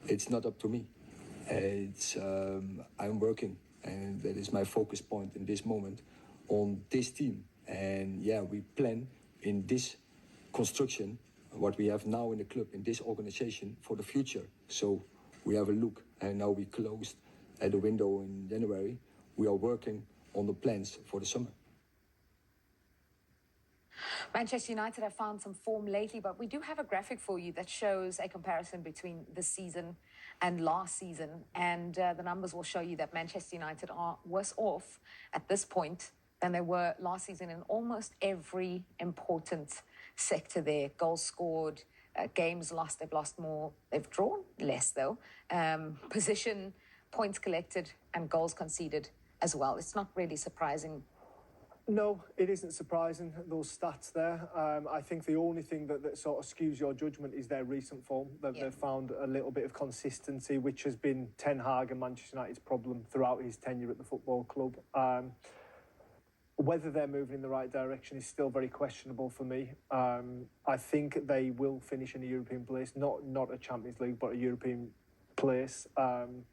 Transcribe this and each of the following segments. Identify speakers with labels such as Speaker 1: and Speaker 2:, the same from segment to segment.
Speaker 1: it's not up to me. I'm working, and that is my focus point in this moment on this team. And yeah, we plan in this construction what we have now in the club, in this organization, for the future. So we have a look, and now we closed at the window in January. We are working on the plans for the summer.
Speaker 2: Manchester United have found some form lately, but we do have a graphic for you that shows a comparison between this season and last season. And the numbers will show you that Manchester United are worse off at this point than they were last season in almost every important sector there. Goals scored, games lost, they've lost more. They've drawn less, though. Position, points collected, and goals conceded as well. It's not really surprising.
Speaker 3: No, it isn't surprising, those stats there. I think the only thing that sort of skews your judgment is their recent form. They've found a little bit of consistency, which has been Ten Hag and Manchester United's problem throughout his tenure at the football club. Whether they're moving in the right direction is still very questionable for me. I think they will finish in a European place, not a Champions League, but a European place. I'm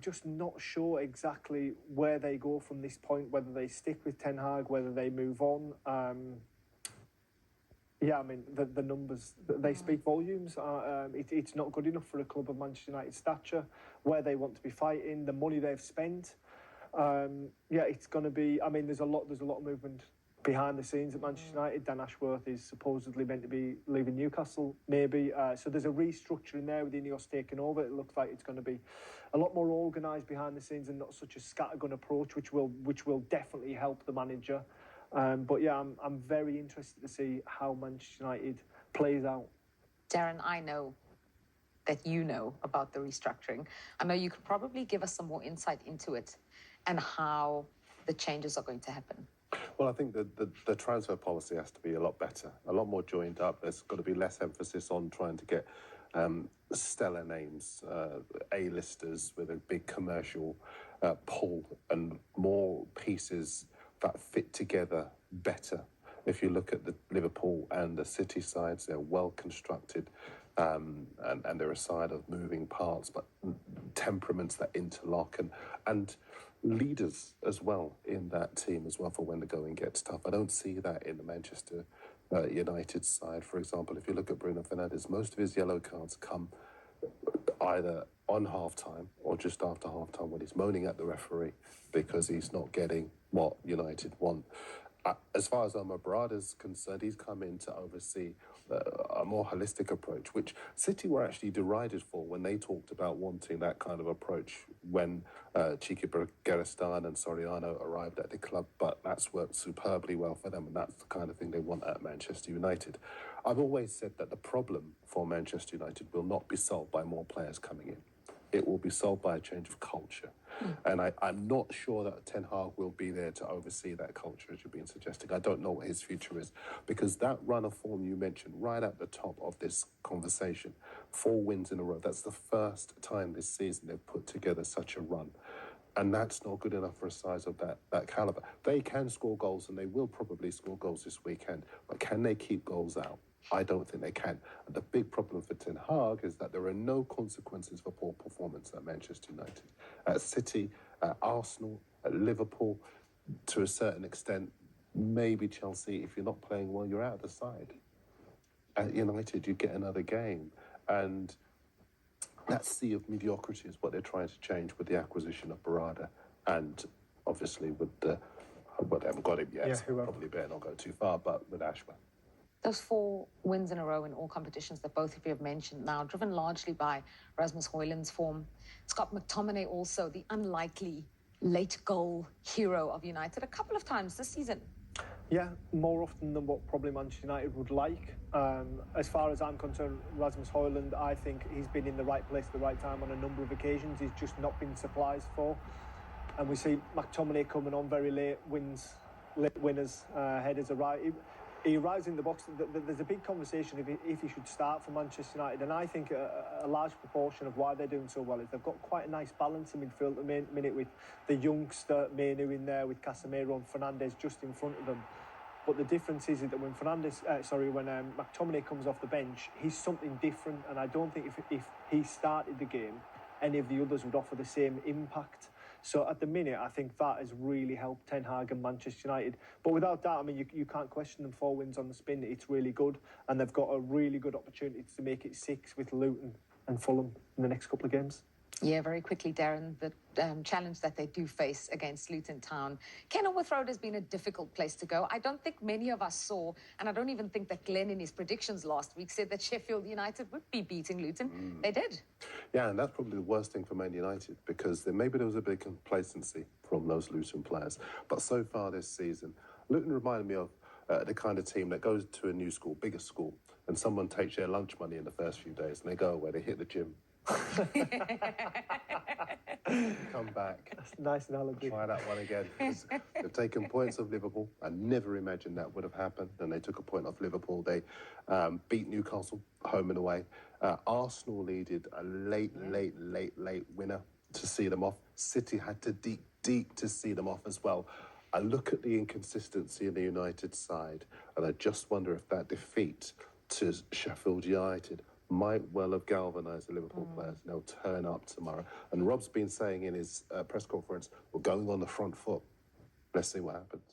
Speaker 3: just not sure exactly where they go from this point, whether they stick with Ten Hag, whether they move on. The numbers, they speak volumes. It's not good enough for a club of Manchester United stature, where they want to be fighting, the money they've spent. It's going to be, there's a lot of movement behind the scenes at Manchester United. Dan Ashworth is supposedly meant to be leaving Newcastle, maybe. So there's a restructuring there with Ineos taking over. It looks like it's going to be a lot more organised behind the scenes and not such a scattergun approach, which will definitely help the manager. I'm very interested to see how Manchester United plays out.
Speaker 2: Darren, I know that you know about the restructuring. I know you could probably give us some more insight into it and how the changes are going to happen.
Speaker 4: Well, I think the transfer policy has to be a lot better, a lot more joined up. There's got to be less emphasis on trying to get stellar names, A-listers with a big commercial pull, and more pieces that fit together better. If you look at the Liverpool and the City sides, they're well constructed, and they're a side of moving parts, but temperaments that interlock and leaders as well in that team as well for when the going gets tough. I don't see that in the Manchester United side. For example, if you look at Bruno Fernandes, most of his yellow cards come either on half-time or just after half-time when he's moaning at the referee because he's not getting what United want. As far as Omar Barada's concerned, he's come in to oversee a more holistic approach, which City were actually derided for when they talked about wanting that kind of approach when Chiqui Bergeristan and Soriano arrived at the club, but that's worked superbly well for them, and that's the kind of thing they want at Manchester United. I've always said that the problem for Manchester United will not be solved by more players coming in. It will be solved by a change of culture. And I'm not sure that Ten Hag will be there to oversee that culture, as you've been suggesting. I don't know what his future is, because that run of form you mentioned right at the top of this conversation, 4 wins in a row, that's the first time this season they've put together such a run. And that's not good enough for a size of that calibre. They can score goals, and they will probably score goals this weekend, but can they keep goals out? I don't think they can. And the big problem for Ten Hag is that there are no consequences for poor performance at Manchester United. At City, at Arsenal, at Liverpool, to a certain extent, maybe Chelsea, if you're not playing well, you're out of the side. At United, you get another game. And that sea of mediocrity is what they're trying to change with the acquisition of Barada. And obviously with they haven't got him yet, so probably better not go too far, but with Ashworth.
Speaker 2: Those 4 wins in a row in all competitions that both of you have mentioned now, driven largely by Rasmus Hoejlund's form. Scott McTominay also, the unlikely late goal hero of United, a couple of times this season.
Speaker 3: Yeah, more often than what probably Manchester United would like. As far as I'm concerned, Rasmus Hoejlund, I think he's been in the right place at the right time on a number of occasions. He's just not been supplies for. And we see McTominay coming on very late, winners, headers arrive. He arrives in the box. There's a big conversation if he should start for Manchester United, and I think a large proportion of why they're doing so well is they've got quite a nice balance in midfield at the minute, with the youngster Mainu in there, with Casemiro and Fernandes just in front of them. But the difference is that when McTominay comes off the bench, he's something different, and I don't think if he started the game, any of the others would offer the same impact. So at the minute, I think that has really helped Ten Hag and Manchester United. But without that, I mean, you can't question them. 4 wins on the spin, it's really good. And they've got a really good opportunity to make it 6 with Luton and Fulham in the next couple of games.
Speaker 2: Yeah, very quickly, Darren, the challenge that they do face against Luton Town. Kenilworth Road has been a difficult place to go. I don't think many of us saw, and I don't even think that Glenn in his predictions last week said that Sheffield United would be beating Luton. They did.
Speaker 4: Yeah, and that's probably the worst thing for Man United, because maybe there was a bit of complacency from those Luton players. But so far this season, Luton reminded me of the kind of team that goes to a new school, bigger school, and someone takes their lunch money in the first few days, and they go away, they hit the gym. Come back.
Speaker 3: That's a nice analogy.
Speaker 4: Try that one again. They've taken points off Liverpool. I never imagined that would have happened. And they took a point off Liverpool. They beat Newcastle home and away. Arsenal needed a late winner to see them off. City had to dig deep to see them off as well. I look at the inconsistency in the United side, and I just wonder if that defeat to Sheffield United might well have galvanised the Liverpool players. They'll turn up tomorrow. And Rob's been saying in his press conference, we're going on the front foot. Let's see what happens.